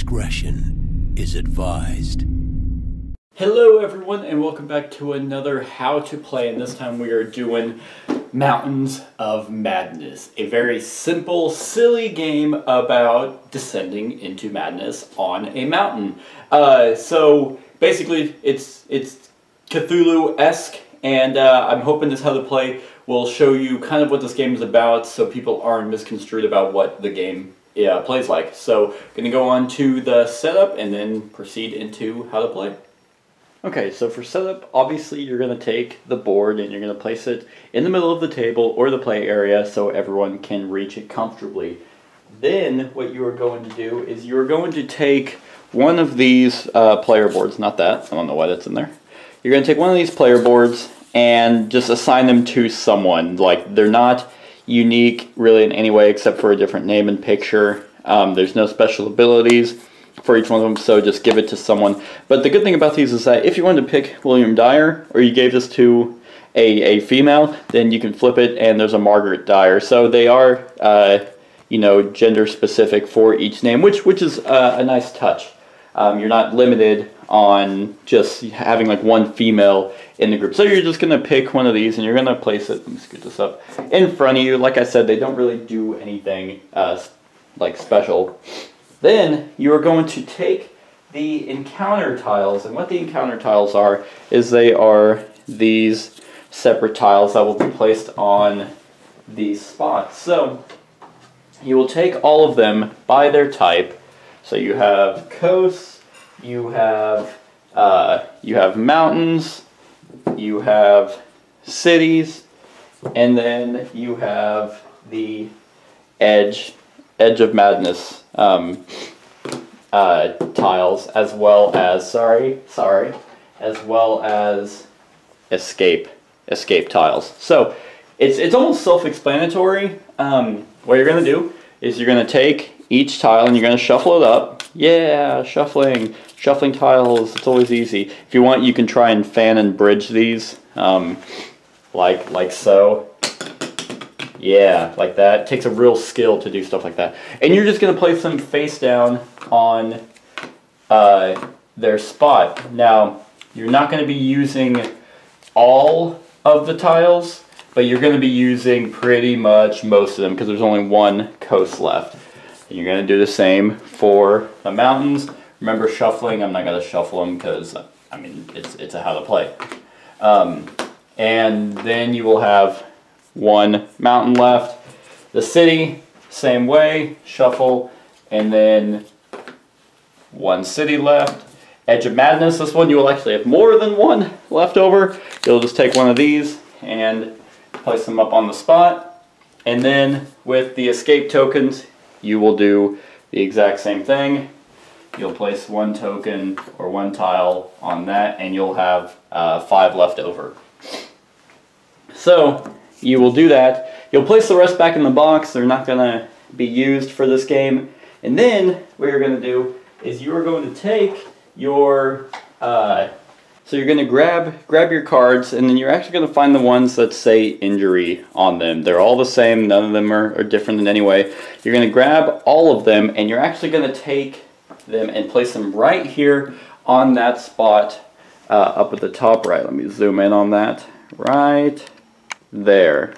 discretion is advised. Hello everyone and welcome back to another How to Play, and this time we are doing Mountains of Madness. A very simple, silly game about descending into madness on a mountain. So basically it's Cthulhu-esque, and I'm hoping this How to Play will show you kind of what this game is about so people aren't misconstrued about what the game plays like. So going to go on to the setup and then proceed into How to Play. Okay, so for setup, obviously you're going to take the board and you're going to place it in the middle of the table or the play area so everyone can reach it comfortably. Then what you are going to do is you're going to take one of these player boards, not that, I don't know why that's in there. You're going to take one of these player boards and just assign them to someone. Like, they're not unique really in any way except for a different name and picture. There's no special abilities for each one of them, so just give it to someone. But the good thing about these is that if you wanted to pick William Dyer, or you gave this to a female, then you can flip it and there's a Margaret Dyer. So they are, gender specific for each name, which is a nice touch. You're not limited on just having like one female in the group. So you're just going to pick one of these and you're going to place it, let me scoot this up, in front of you. Like I said, they don't really do anything like special. Then you are going to take the encounter tiles, and what the encounter tiles are is they are these separate tiles that will be placed on these spots. So you will take all of them by their type. So you have coasts, you have mountains, you have cities, and then you have the edge of madness tiles, as well as as well as escape tiles. So it's almost self-explanatory. What you're going to do is you're going to take each tile and you're going to shuffle it up. Yeah, shuffling tiles. It's always easy. If you want, you can try and fan and bridge these, like so. Yeah, like that. It takes a real skill to do stuff like that. And you're just going to place them face down on their spot. Now, you're not going to be using all of the tiles, but you're going to be using pretty much most of them because there's only one coast left. And you're going to do the same for the mountains. Remember, shuffling, I'm not going to shuffle them because, I mean, it's a how to play. And then you will have one mountain left. The city, same way, shuffle, and then one city left. Edge of Madness, this one you will actually have more than one left over. You'll just take one of these and place them up on the spot. And then with the escape tokens, you will do the exact same thing. You'll place one token or one tile on that, and you'll have 5 left over. So you will do that. You'll place the rest back in the box. They're not going to be used for this game. And then what you're going to do is you are going to take your, so you're going to grab your cards, and then you're actually going to find the ones that say injury on them. They're all the same. None of them are different in any way. You're going to grab all of them, and you're actually going to take them and place them right here on that spot up at the top right. Let me zoom in on that. Right there,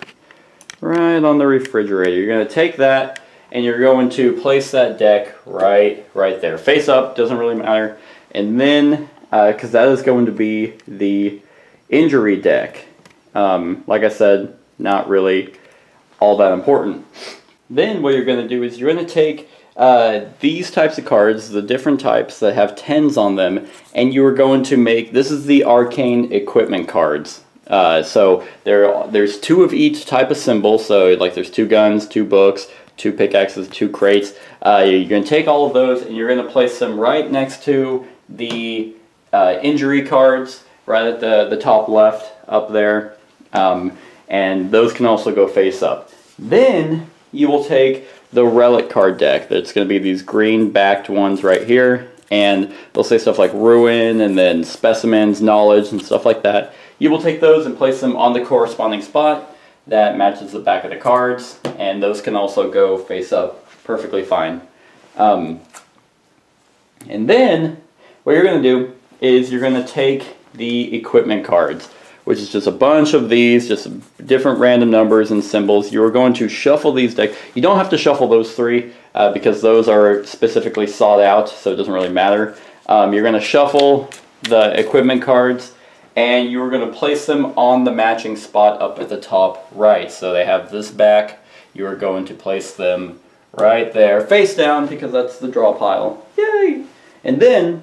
right on the refrigerator. You're going to take that and you're going to place that deck right there, face up, doesn't really matter. And then because that is going to be the injury deck, like I said, not really all that important. Then what you're going to do is you're going to take these types of cards, the different types that have 10s on them, and you are going to make, this is the arcane equipment cards. So there's 2 of each type of symbol. So like there's 2 guns, 2 books, 2 pickaxes, 2 crates. You're going to take all of those and you're going to place them right next to the injury cards, right at the top left up there. And those can also go face up. Then you will take the relic card deck. That's going to be these green backed ones right here. And they'll say stuff like ruin and then specimens, knowledge, and stuff like that. You will take those and place them on the corresponding spot that matches the back of the cards, and those can also go face up perfectly fine. And then what you're going to do is you're going to take the equipment cards, which is just a bunch of these, just different random numbers and symbols. You're going to shuffle these decks. You don't have to shuffle those three because those are specifically sought out, so it doesn't really matter. You're going to shuffle the equipment cards, and you're going to place them on the matching spot up at the top right. So they have this back. You're going to place them right there, face down, because that's the draw pile. Yay! And then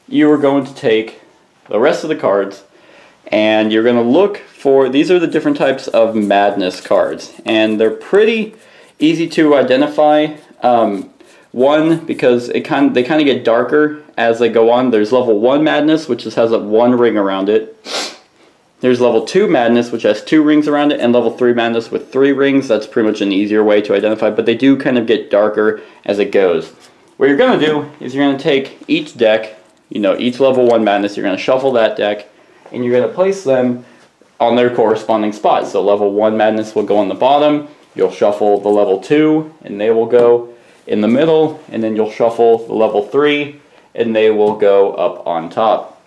you are going to take the rest of the cards, and you're going to look for, these are the different types of madness cards, and they're pretty easy to identify. One, because they kind of get darker as they go on. There's level 1 madness, which just has a 1 ring around it. There's level 2 madness, which has 2 rings around it, and level 3 madness with 3 rings. That's pretty much an easier way to identify, but they do kind of get darker as it goes. What you're going to do is you're going to take each deck, you know, each level 1 madness, you're going to shuffle that deck, and you're going to place them on their corresponding spots. So level 1 madness will go on the bottom, you'll shuffle the level 2, and they will go in the middle, and then you'll shuffle the level 3, and they will go up on top.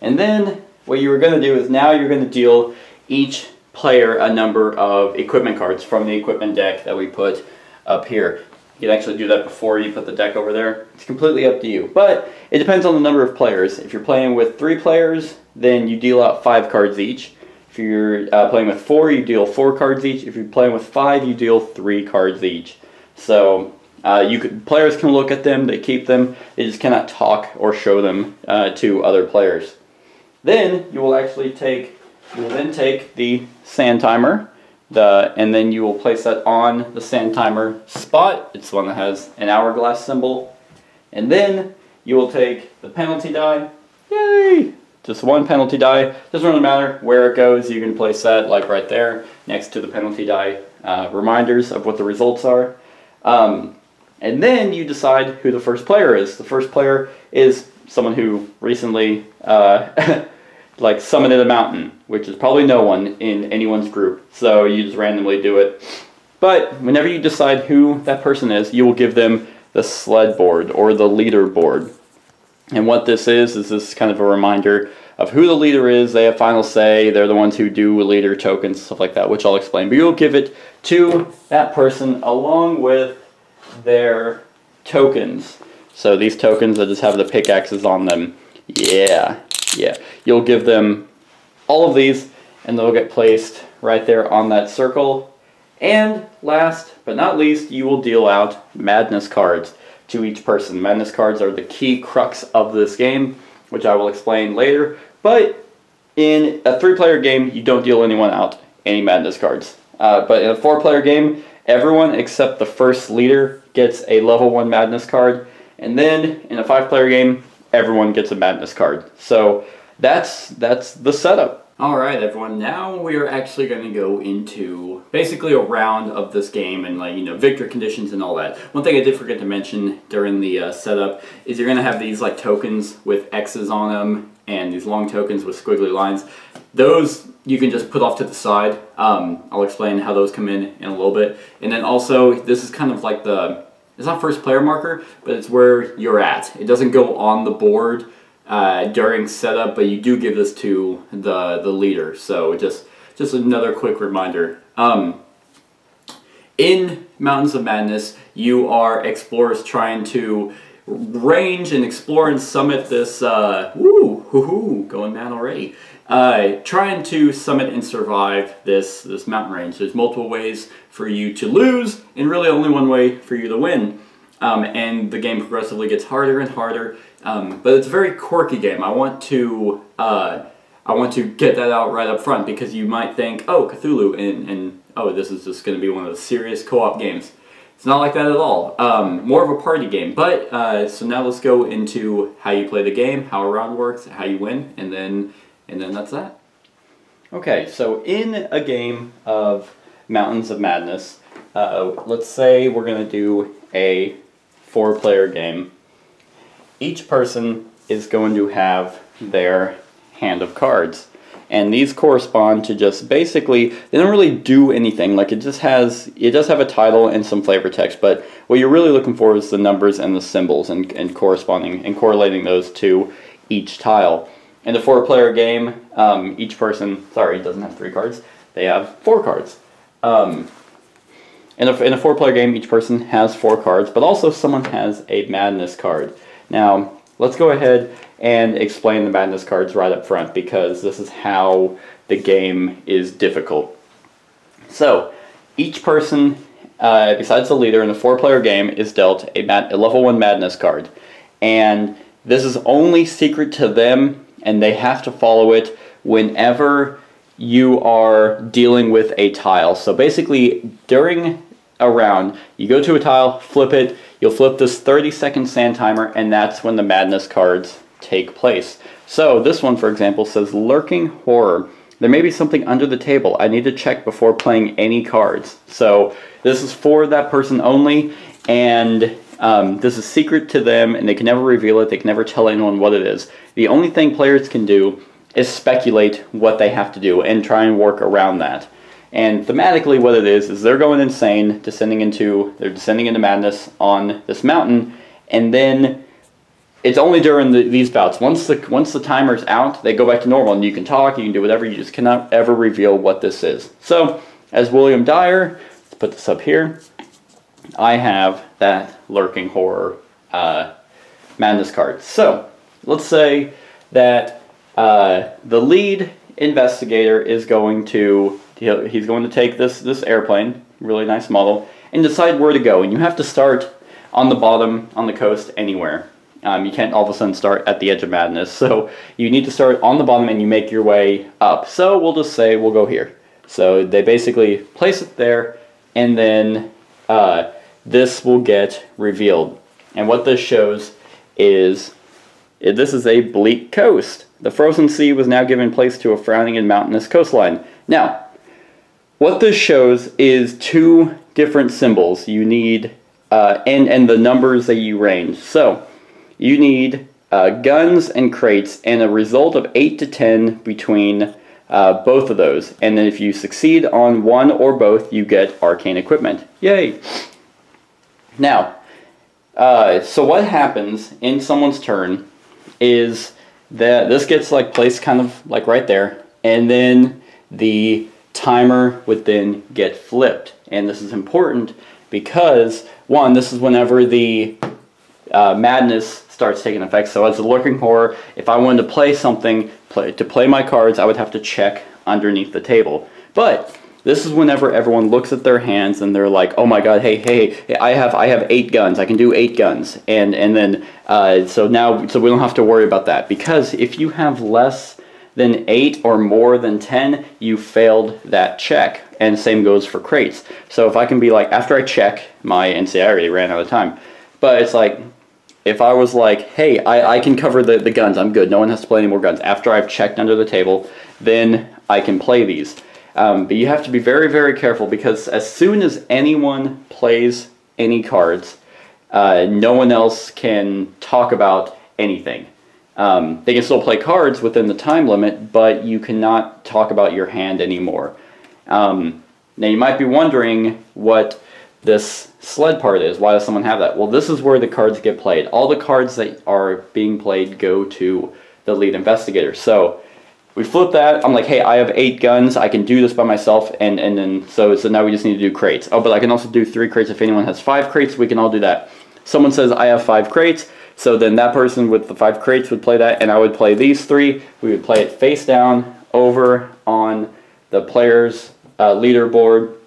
And then what you were going to do is now you're going to deal each player a number of equipment cards from the equipment deck that we put up here. You can actually do that before you put the deck over there. It's completely up to you, but it depends on the number of players. If you're playing with 3 players, then you deal out 5 cards each. If you're playing with 4, you deal 4 cards each. If you're playing with 5, you deal 3 cards each. So players can look at them, they keep them, they just cannot talk or show them to other players. Then you will actually take the sand timer, and then you will place that on the sand timer spot. It's the one that has an hourglass symbol. And then you will take the penalty die. Yay! Just one penalty die. Doesn't really matter where it goes. You can place that like right there next to the penalty die reminders of what the results are. And then you decide who the first player is. The first player is someone who recently like summited a mountain, which is probably no one in anyone's group. So you just randomly do it. But whenever you decide who that person is, you will give them the sled board or the leader board. And what this is this kind of a reminder of who the leader is. They have final say. They're the ones who do leader tokens, stuff like that, which I'll explain. But you'll give it to that person along with their tokens. So these tokens that just have the pickaxes on them. Yeah. You'll give them all of these, and they'll get placed right there on that circle. And last but not least, you will deal out madness cards to each person. Madness cards are the key crux of this game, which I will explain later. But in a 3-player game, you don't deal anyone out any madness cards. But in a 4-player game, everyone except the first leader gets a level 1 madness card. And then in a 5-player game, everyone gets a madness card. So that's the setup. Alright everyone, now we are actually going to go into basically a round of this game and like, you know, victory conditions and all that. One thing I did forget to mention during the setup is you're going to have these like tokens with X's on them and these long tokens with squiggly lines. Those you can just put off to the side. I'll explain how those come in a little bit. And then also, this is kind of like it's not first player marker, but it's where you're at. It doesn't go on the board during setup, but you do give this to the leader. So just another quick reminder. In Mountains of Madness, you are explorers trying to range and explore and summit this, going mad already. Trying to summit and survive this mountain range. There's multiple ways for you to lose, and really only one way for you to win. And the game progressively gets harder and harder, but it's a very quirky game. I want to get that out right up front, because you might think, oh, Cthulhu, and oh, this is just going to be one of the serious co-op games. It's not like that at all. More of a party game. But so now let's go into how you play the game, how a round works, how you win, and then that's that. Okay, so in a game of Mountains of Madness, let's say we're going to do a 4-player game. Each person is going to have their hand of cards, and these correspond to just basically, they don't really do anything. Like it does have a title and some flavor text, but what you're really looking for is the numbers and the symbols and corresponding and correlating those to each tile. In the 4-player game, each person, sorry, it doesn't have 3 cards, they have 4 cards. In a 4-player game, each person has 4 cards, but also someone has a Madness card. Now, let's go ahead and explain the Madness cards right up front, because this is how the game is difficult. So, each person, besides the leader in a 4-player game, is dealt a level 1 Madness card. And this is only secret to them, and they have to follow it whenever you are dealing with a tile. So basically, during a round, you go to a tile, flip it, you'll flip this 30-second sand timer, and that's when the Madness cards take place. So this one, for example, says Lurking Horror. There may be something under the table. I need to check before playing any cards. So this is for that person only, and this is secret to them, and they can never reveal it. They can never tell anyone what it is. The only thing players can do is speculate what they have to do and try and work around that. And thematically what it is they're going insane, they're descending into madness on this mountain, and then it's only during these bouts. Once the timer's out, they go back to normal, and you can talk, you can do whatever, you just cannot ever reveal what this is. So, as William Dyer, let's put this up here, I have that Lurking Horror Madness card. So, let's say that the lead investigator is going to take this airplane, really nice model, and decide where to go. And you have to start on the bottom, on the coast, anywhere. You can't all of a sudden start at the edge of madness. So you need to start on the bottom and you make your way up. So we'll just say we'll go here. So they basically place it there, and then this will get revealed. And what this shows is this is a bleak coast. The frozen sea was now given place to a frowning and mountainous coastline. Now, what this shows is 2 different symbols. You need, and the numbers that you range. So, you need guns and crates, and a result of 8 to 10 between both of those. And then if you succeed on one or both, you get arcane equipment. Yay! Now, so what happens in someone's turn is that this gets like placed kind of like right there, and then the timer would then get flipped. And this is important because, one, this is whenever the madness starts taking effect. So as a Lurking Horror, if I wanted to play something, to play my cards, I would have to check underneath the table. But this is whenever everyone looks at their hands and they're like, oh my god, hey, I have 8 guns, I can do 8 guns. And then, so we don't have to worry about that. Because if you have less than 8 or more than 10, you failed that check. And same goes for crates. So if I can be like, after I check and see, I already ran out of time. But it's like, if I was like, hey, I can cover the guns, I'm good, no one has to play any more guns. After I've checked under the table, then I can play these. But you have to be very, very careful, because as soon as anyone plays any cards, no one else can talk about anything. They can still play cards within the time limit, but you cannot talk about your hand anymore. Now you might be wondering what this sled part is. Why does someone have that? Well, this is where the cards get played. All the cards that are being played go to the lead investigator. So we flip that. I'm like, hey, I have 8 guns. I can do this by myself. And then so now we just need to do crates. Oh, but I can also do 3 crates. If anyone has 5 crates, we can all do that. Someone says I have 5 crates. So then that person with the 5 crates would play that, and I would play these 3. We would play it face down over on the player's leaderboard,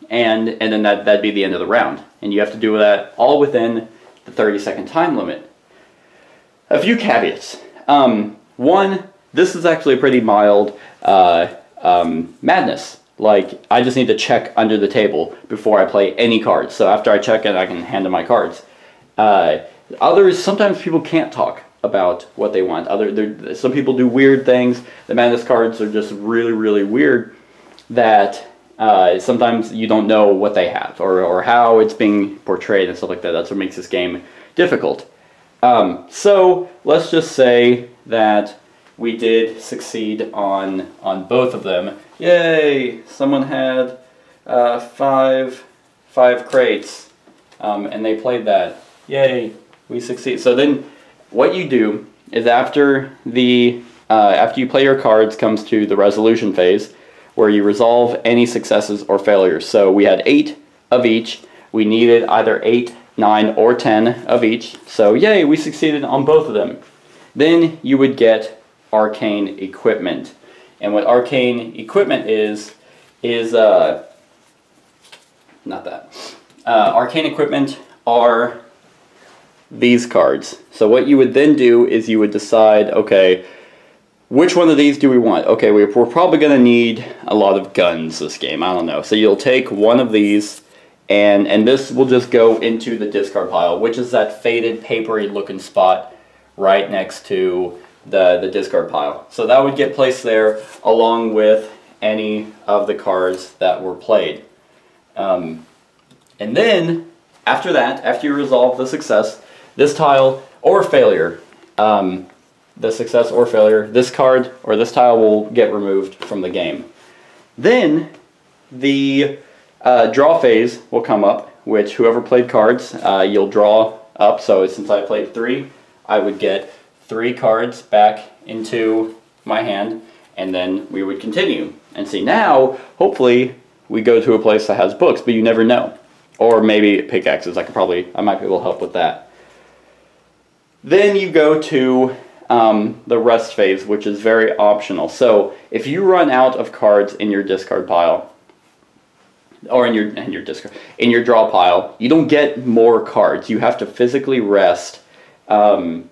and then that'd be the end of the round. And you have to do that all within the 30-second time limit. A few caveats. One, this is actually a pretty mild madness. Like, I just need to check under the table before I play any cards. So after I check it, I can hand them my cards. Others, sometimes people can't talk about what they want. Some people do weird things. The madness cards are just really, really weird that sometimes you don't know what they have or how it's being portrayed and stuff like that. That's what makes this game difficult. So let's just say that we did succeed on both of them. Yay! Someone had five crates, and they played that. Yay! We succeed. So then, what you do is after you play your cards, comes to the resolution phase, where you resolve any successes or failures. So we had 8 of each. We needed either 8, 9, or 10 of each. So yay, we succeeded on both of them. Then you would get arcane equipment. And what arcane equipment is not that. Arcane equipment are these cards. So what you would then do is you would decide, okay, which one of these do we want? Okay, we're probably going to need a lot of guns this game. I don't know. So you'll take one of these, and this will just go into the discard pile, which is that faded, papery looking spot right next to the discard pile. So that would get placed there along with any of the cards that were played. And then, after that, after you resolve the success, this tile or failure, the success or failure, this card or this tile will get removed from the game. Then the draw phase will come up, which whoever played cards, you'll draw up. So since I played 3, I would get 3 cards back into my hand, and then we would continue. And see, now, hopefully, we go to a place that has books, but you never know. Or maybe pickaxes. I might be able to help with that. Then you go to the rest phase, which is very optional. So if you run out of cards in your discard pile, or in your draw pile, you don't get more cards. You have to physically rest, and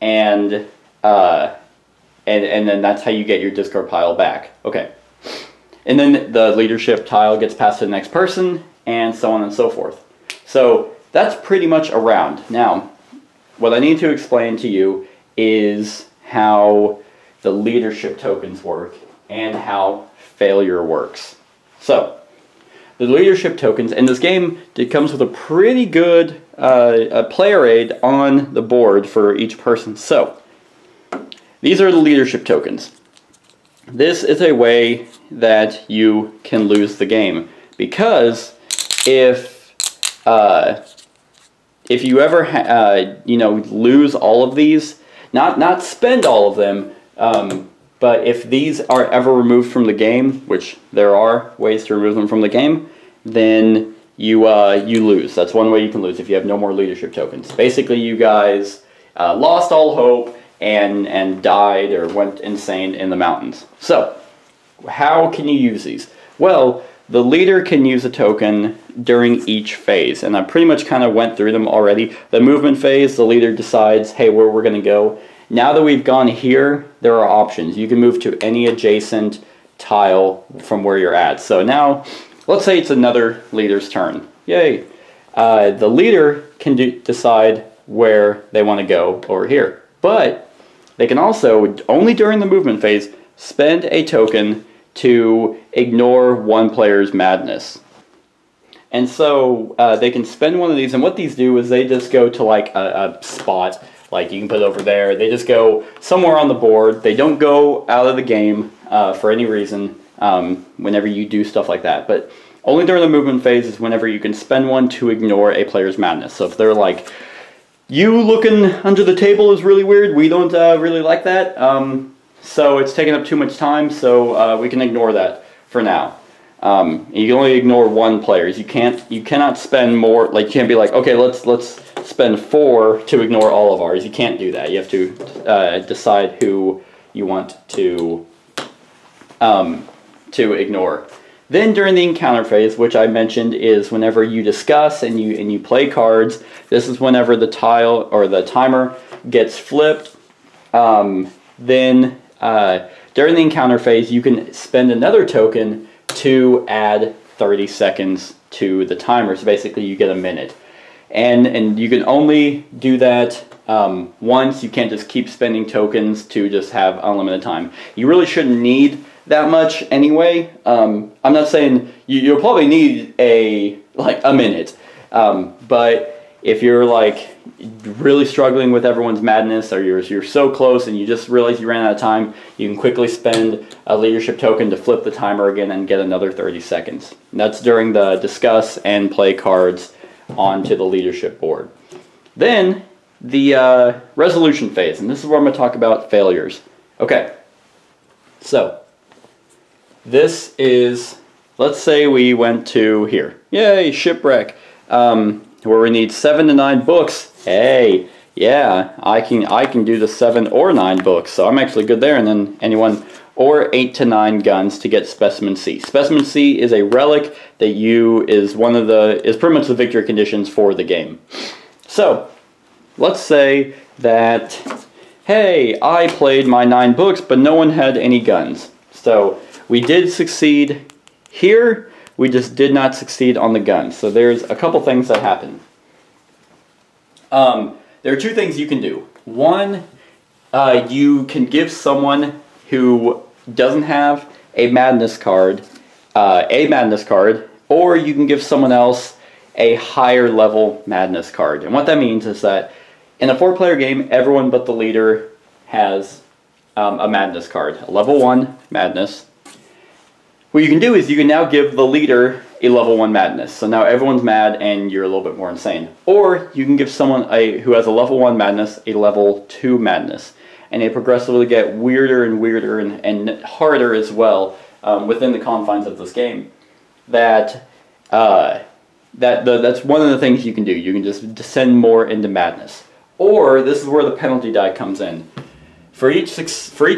then that's how you get your discard pile back. Okay, and then the leadership tile gets passed to the next person, and so on and so forth. So that's pretty much a round. Now, what I need to explain to you is how the leadership tokens work and how failure works. So, the leadership tokens, in this game, it comes with a pretty good player aid on the board for each person. So, these are the leadership tokens. This is a way that you can lose the game, because if you ever lose all of these, not spend all of them, but if these are ever removed from the game, which there are ways to remove them from the game, then you lose. That's one way you can lose, if you have no more leadership tokens. Basically, you guys lost all hope and died or went insane in the mountains. So, how can you use these? Well, the leader can use a token during each phase, and I pretty much kind of went through them already. The movement phase, the leader decides, hey, where we're going to go. Now that we've gone here, there are options. You can move to any adjacent tile from where you're at. So now, let's say it's another leader's turn. Yay! The leader can decide where they want to go over here. But they can also, only during the movement phase, spend a token to ignore one player's madness. And so they can spend one of these, and what these do is they just go to like a spot, like you can put it over there. They just go somewhere on the board. They don't go out of the game for any reason whenever you do stuff like that. But only during the movement phase is whenever you can spend one to ignore a player's madness. So if they're like, you looking under the table is really weird, we don't really like that, so it's taking up too much time, so we can ignore that for now. You can only ignore one player. You cannot spend more. Like, you can't be like, okay, let's spend 4 to ignore all of ours. You can't do that. You have to decide who you want to ignore. Then during the encounter phase, which I mentioned is whenever you discuss and you play cards, this is whenever the tile or the timer gets flipped. Then during the encounter phase, you can spend another token to add 30 seconds to the timer. So basically you get a minute. And you can only do that once. You can't just keep spending tokens to just have unlimited time. You really shouldn't need that much anyway. I'm not saying you'll probably need a minute, but if you're like really struggling with everyone's madness, or you're so close and you just realize you ran out of time, you can quickly spend a leadership token to flip the timer again and get another 30 seconds. And that's during the discuss and play cards onto the leadership board. Then the resolution phase, and this is where I'm going to talk about failures. Okay, so this is, let's say we went to here, yay, shipwreck, where we need 7 to 9 books. Hey, yeah, I can do the 7 or 9 books, so I'm actually good there. And then anyone, or 8 to 9 guns to get Specimen C. Specimen C is a relic that is pretty much the victory conditions for the game. So let's say that, hey, I played my 9 books, but no one had any guns. So we did succeed here, we just did not succeed on the guns. So there's a couple things that happen. There are 2 things you can do. One, you can give someone who doesn't have a madness card, or you can give someone else a higher level madness card. And what that means is that in a 4-player game, everyone but the leader has a madness card, a level 1 madness. What you can do is you can now give the leader a level 1 madness. So now everyone's mad and you're a little bit more insane. Or you can give someone who has a level 1 madness a level 2 madness. And they progressively get weirder and weirder and harder as well within the confines of this game. That's one of the things you can do. You can just descend more into madness. Or this is where the penalty die comes in. For each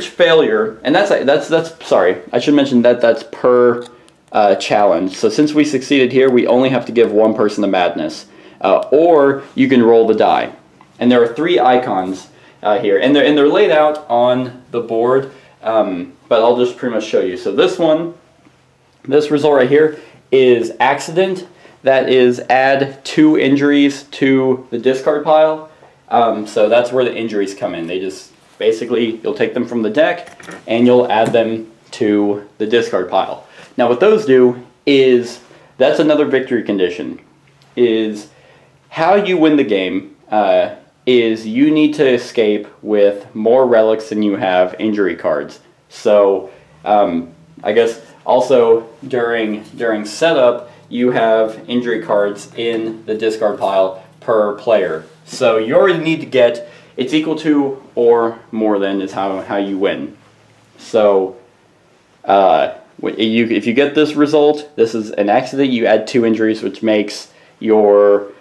failure, and that's sorry, I should mention that that's per challenge. So since we succeeded here, we only have to give one person a madness. Or you can roll the die. And there are 3 icons here, and they're laid out on the board, but I'll just pretty much show you. So this result right here is accident. That is add 2 injuries to the discard pile. So that's where the injuries come in. They just basically, you'll take them from the deck and you'll add them to the discard pile. Now what those do is, that's another victory condition, is how you win the game is you need to escape with more relics than you have injury cards. So I guess also during setup, you have injury cards in the discard pile per player. So you already need to get, it's equal to or more than is how you win. So if you get this result, this is an accident, you add 2 injuries, which makes your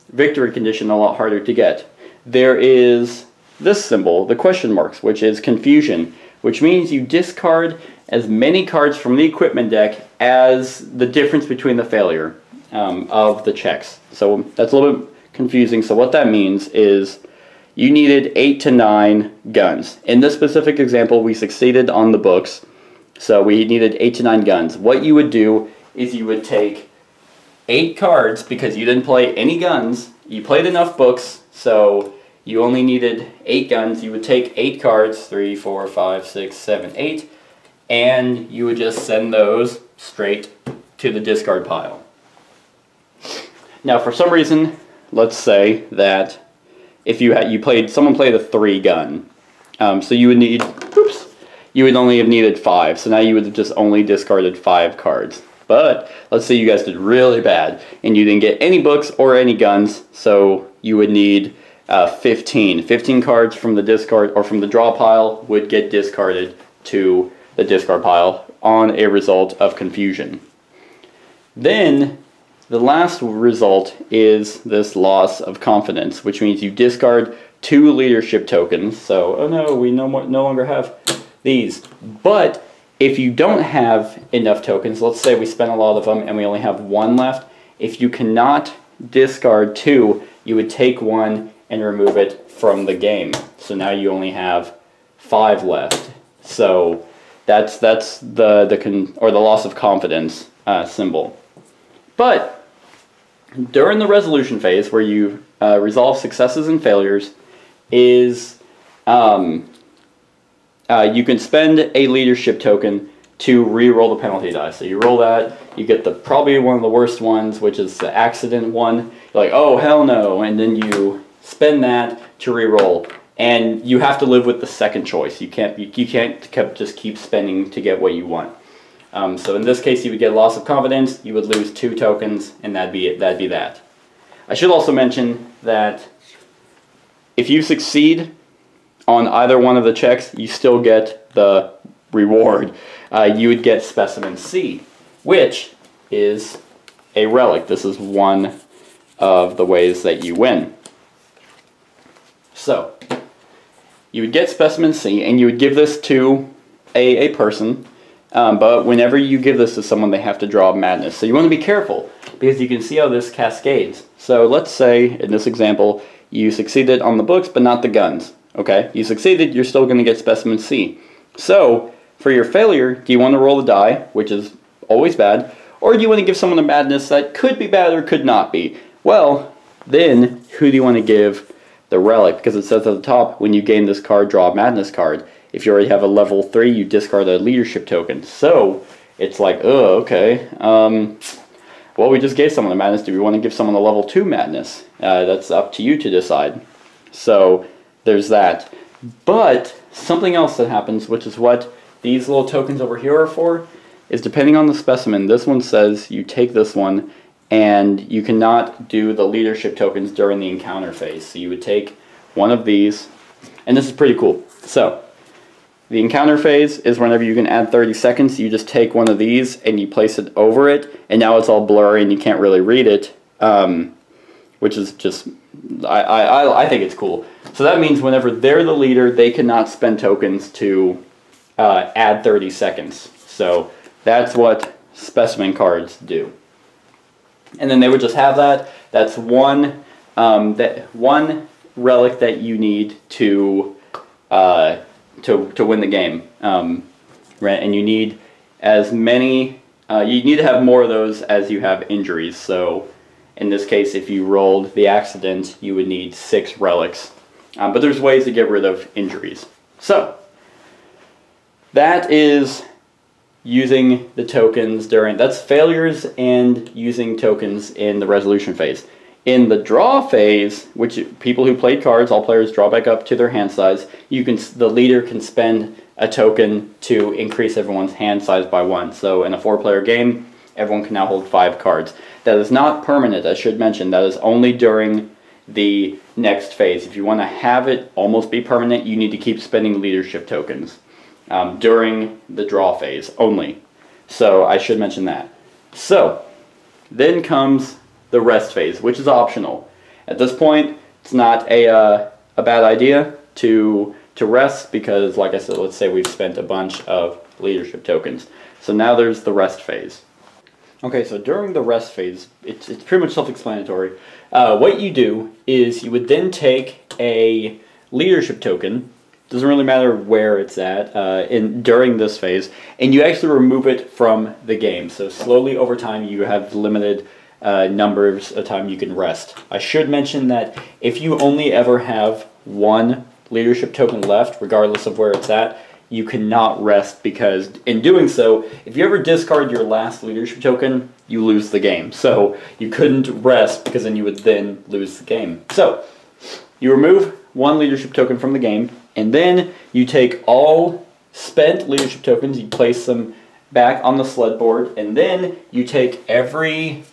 victory condition a lot harder to get. There is this symbol, the question marks, which is confusion, which means you discard as many cards from the equipment deck as the difference between the failure of the checks. So that's a little bit confusing. So what that means is you needed 8 to 9 guns. In this specific example, we succeeded on the books, so we needed 8 to 9 guns. What you would do is you would take 8 cards, because you didn't play any guns, you played enough books, so you only needed 8 guns. You would take 8 cards, 3, 4, 5, 6, 7, 8, and you would just send those straight to the discard pile. Now for some reason, let's say that if someone played a 3 gun, so you would need, you would only have needed 5, so now you would have just only discarded 5 cards. But let's say you guys did really bad and you didn't get any books or any guns, so you would need 15 cards from the discard or from the draw pile would get discarded to the discard pile on a result of confusion. Then the last result is this loss of confidence, which means you discard 2 leadership tokens. So, oh no, we no longer have these. But if you don't have enough tokens, let's say we spent a lot of them and we only have 1 left, if you cannot discard 2, you would take 1 and remove it from the game. So now you only have 5 left. So that's the loss of confidence symbol. But during the resolution phase, where you resolve successes and failures, is you can spend a leadership token to re-roll the penalty die. So you roll that, You get the probably one of the worst ones, which is the accident one. You're like, oh hell no, and then you spend that to re-roll, and you have to live with the second choice. You can't just keep spending to get what you want. So in this case, you would get loss of confidence. You would lose 2 tokens, and that'd be it. That'd be that. I should also mention that if you succeed on either one of the checks, you still get the reward. You would get Specimen C, which is a relic. This is one of the ways that you win. So, you would get Specimen C, and you would give this to a person, but whenever you give this to someone, they have to draw Madness. So you want to be careful, because you can see how this cascades. So let's say, in this example, you succeeded on the books, but not the guns. Okay, you succeeded, you're still going to get Specimen C. So, for your failure, do you want to roll the die, which is always bad, or do you want to give someone a Madness that could be bad or could not be? Well, then, who do you want to give the relic? Because it says at the top, when you gain this card, draw a Madness card. If you already have a level 3, you discard a leadership token. So, it's like, oh, okay, well, we just gave someone a Madness. Do we want to give someone a level 2 Madness? That's up to you to decide. So, there's that. But, something else that happens, which is what these little tokens over here are for, is depending on the specimen. This one says you take this one, and you cannot do the leadership tokens during the encounter phase. So you would take one of these, and this is pretty cool. So, the encounter phase is whenever you can add 30 seconds, you just take one of these and you place it over it, and now it's all blurry and you can't really read it, which is just, I think it's cool. So that means whenever they're the leader, they cannot spend tokens to add 30 seconds. So that's what specimen cards do. And then they would just have that. That's one relic that you need to win the game, right? And you need as many. You need to have more of those as you have injuries. So, in this case, if you rolled the accident, you would need 6 relics. But there's ways to get rid of injuries. So, that is using the tokens during. That's failures and using tokens in the resolution phase. In the draw phase, which people who played cards, all players draw back up to their hand size, the leader can spend a token to increase everyone's hand size by 1. So in a 4-player game, everyone can now hold 5 cards. That is not permanent, I should mention. That is only during the next phase. If you want to have it almost be permanent, you need to keep spending leadership tokens during the draw phase only. So I should mention that. So then comes the rest phase, which is optional. At this point, it's not a bad idea to rest because, like I said, let's say we've spent a bunch of leadership tokens. So now there's the rest phase. Okay, so during the rest phase, it's pretty much self-explanatory. What you do is you would then take a leadership token, doesn't really matter where it's at, during this phase, and you actually remove it from the game. So slowly over time you have limited numbers of time you can rest. I should mention that if you only ever have 1 leadership token left, regardless of where it's at, you cannot rest, because in doing so, if you ever discard your last leadership token, you lose the game. So you couldn't rest, because then you would then lose the game. So you remove 1 leadership token from the game, and then you take all spent leadership tokens, you place them back on the sled board, and then you take every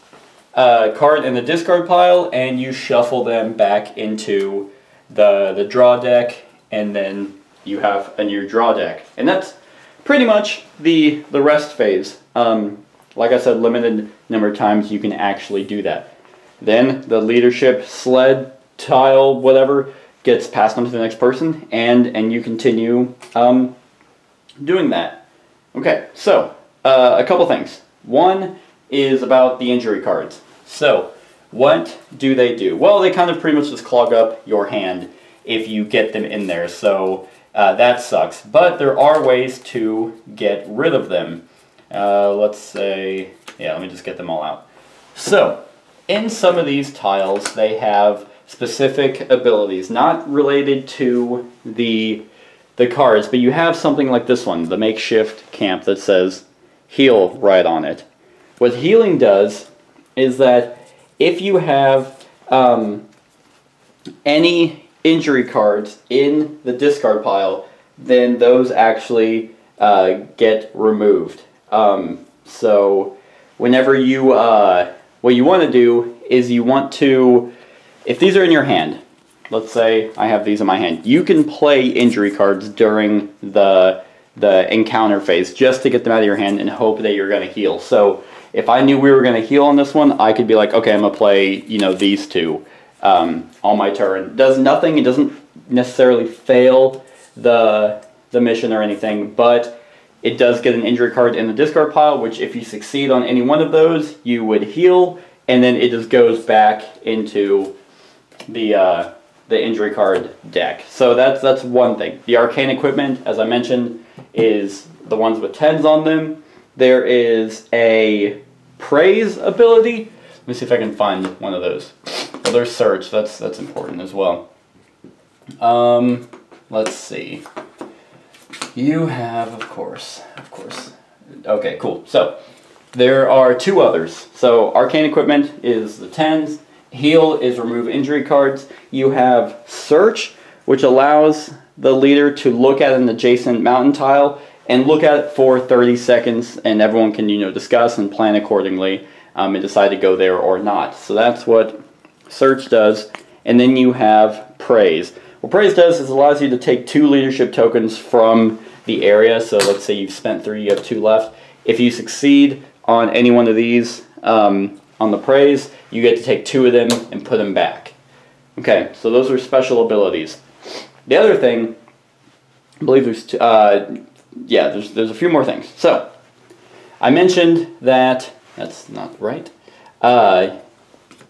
card in the discard pile and you shuffle them back into the draw deck, and then you have a new draw deck. And that's pretty much the rest phase. Like I said, limited number of times you can actually do that. Then the leadership sled tile, whatever, gets passed on to the next person, and you continue doing that. Okay, so a couple things. One is about the injury cards. So, what do they do? Well, they kind of pretty much just clog up your hand if you get them in there, so that sucks. But there are ways to get rid of them. Let's say, yeah, let me just get them all out. So, in some of these tiles, they have specific abilities, not related to the cards, but you have something like this one, the makeshift camp that says heal right on it. What healing does is that if you have any injury cards in the discard pile, then those actually get removed. So whenever you, what you want to do is you want to, if these are in your hand, let's say I have these in my hand, you can play injury cards during the encounter phase just to get them out of your hand and hope that you're going to heal. So if I knew we were going to heal on this one, I could be like, okay, I'm going to play, you know, these two on my turn. Does nothing, it doesn't necessarily fail the mission or anything, but it does get an injury card in the discard pile, which if you succeed on any one of those, you would heal, and then it just goes back into the injury card deck. So that's one thing. The arcane equipment, as I mentioned, is the ones with 10s on them. There is a praise ability. Let me see if I can find one of those. Well, there's search. That's important as well. Let's see. You have, of course. Okay, cool. So there are two others. So arcane equipment is the 10s. Heal is remove injury cards. You have search, which allows the leader to look at an adjacent mountain tile and look at it for 30 seconds, and everyone can, you know, discuss and plan accordingly and decide to go there or not. So that's what search does. And then you have praise. What praise does is allows you to take 2 leadership tokens from the area. So let's say you've spent 3, you have 2 left. If you succeed on any one of these on the praise, you get to take 2 of them and put them back. Okay, so those are special abilities. The other thing, I believe there's there's a few more things. So I mentioned that that's not right. That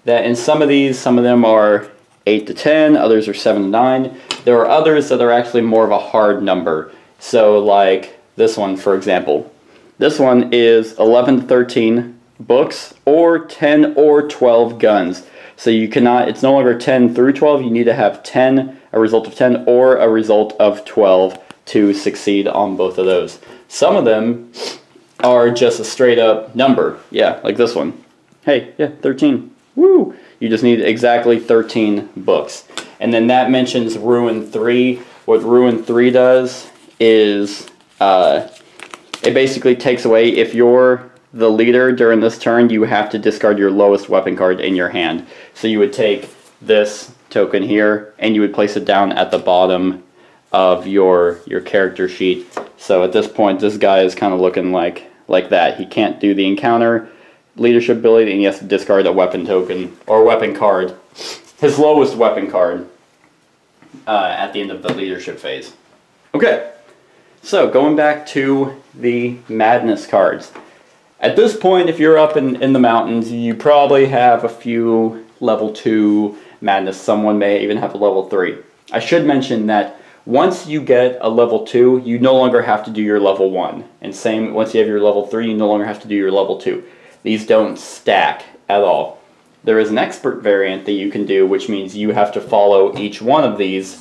in some of these, some of them are 8 to 10, others are 7 to 9. There are others that are actually more of a hard number. So like this one, for example. This one is 11 to 13 books or 10 or 12 guns. So you cannot, it's no longer 10 through 12, you need to have 10, a result of 10, or a result of 12 to succeed on both of those. Some of them are just a straight up number. Yeah, like this one. Hey, yeah, 13. Woo! You just need exactly 13 books. And then that mentions Ruin 3. What Ruin 3 does is it basically takes away, if you're the leader during this turn, you have to discard your lowest weapon card in your hand. So you would take this token here and you would place it down at the bottom of your character sheet. So at this point, this guy is kind of looking like that. He can't do the encounter leadership ability, and he has to discard a weapon token or weapon card, his lowest weapon card, at the end of the leadership phase. Okay, so going back to the madness cards. At this point, if you're up in the mountains, you probably have a few level 2 madness. Someone may even have a level 3. I should mention that once you get a level 2, you no longer have to do your level 1. And same, once you have your level 3, you no longer have to do your level 2. These don't stack at all. There is an expert variant that you can do, which means you have to follow each one of these.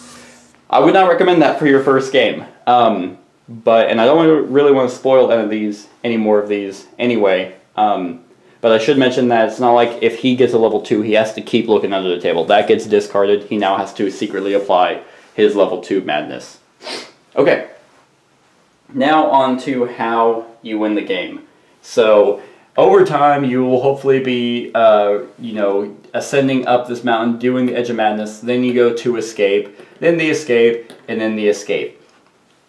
I would not recommend that for your first game. And I don't really want to spoil any more of these anyway. But I should mention that it's not like if he gets a level 2, he has to keep looking under the table. That gets discarded. He now has to secretly apply his level 2 madness. Okay. Now on to how you win the game. So over time, you will hopefully be, ascending up this mountain, doing the Edge of Madness. Then you go to escape, then the escape, and then the escape.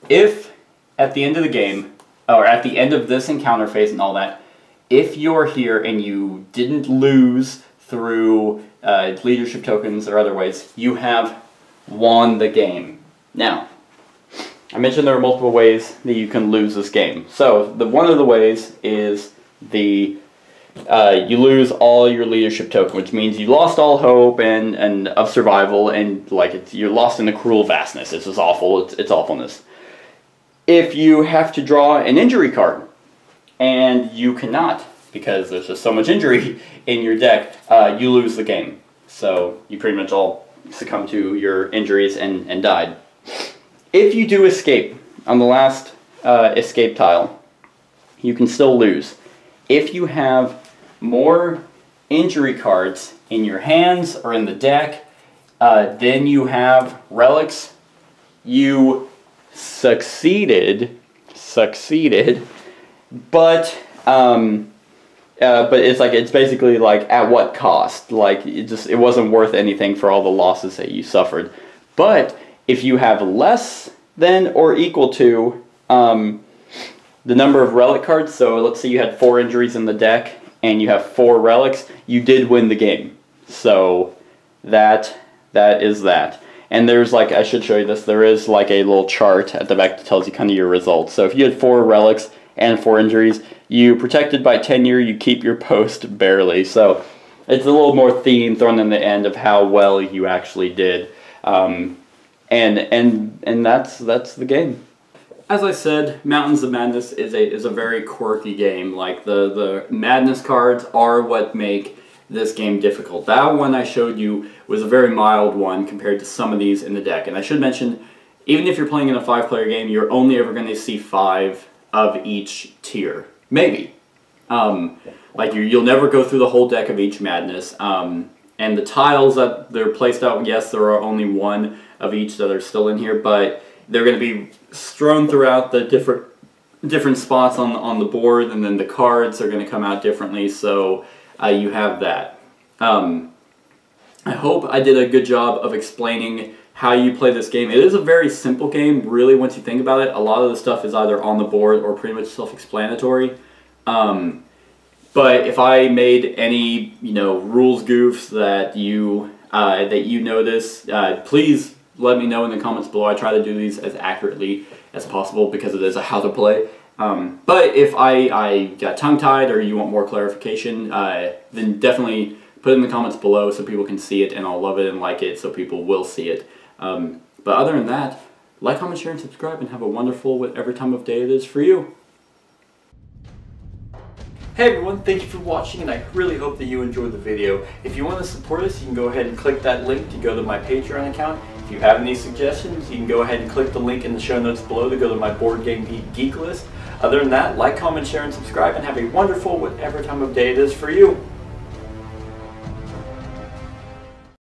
If at the end of the game, or at the end of this encounter phase and all that, if you're here and you didn't lose through leadership tokens or other ways, you have won the game. Now, I mentioned there are multiple ways that you can lose this game. So one of the ways is you lose all your leadership token, which means you lost all hope and of survival, and you're lost in the cruel vastness. It's just awful. It's awfulness. If you have to draw an injury card, and you cannot because there's just so much injury in your deck, you lose the game. So you pretty much all succumb to your injuries and died. If you do escape on the last escape tile, you can still lose. if you have more injury cards in your hands or in the deck than you have relics, you succeeded, but it's basically like at what cost? Like it wasn't worth anything for all the losses that you suffered. But if you have less than or equal to the number of relic cards, so let's say you had 4 injuries in the deck and you have 4 relics, you did win the game. So that is that. And there's like, I should show you this, there is like a little chart at the back that tells you kind of your results. So if you had 4 relics and 4 injuries, you protected by tenure, you keep your post barely. So it's a little more theme thrown in the end of how well you actually did. And that's the game. As I said, Mountains of Madness is a very quirky game. Like the Madness cards are what make this game difficult. That one I showed you was a very mild one compared to some of these in the deck. And I should mention, even if you're playing in a 5-player game, you're only ever going to see 5 of each tier. Maybe. Like you'll never go through the whole deck of each Madness. And the tiles that they're placed out, yes, there are only 1 of each that are still in here, but they're going to be strewn throughout the different spots on the board, and then the cards are going to come out differently, so you have that. I hope I did a good job of explaining how you play this game. It is a very simple game, really, once you think about it. A lot of the stuff is either on the board or pretty much self-explanatory. But if I made any, rules goofs that you notice, please let me know in the comments below. I try to do these as accurately as possible because it is a how to play. But if I got tongue-tied or you want more clarification, then definitely put it in the comments below so people can see it, and I'll love it and like it so people will see it. But other than that, like, comment, share, and subscribe, and have a wonderful whatever time of day it is for you. Hey everyone, thank you for watching, and I really hope that you enjoyed the video. If you want to support us, you can go ahead and click that link to go to my Patreon account. If you have any suggestions, you can go ahead and click the link in the show notes below to go to my Board Game Geek list. Other than that, like, comment, share, and subscribe, and have a wonderful whatever time of day it is for you.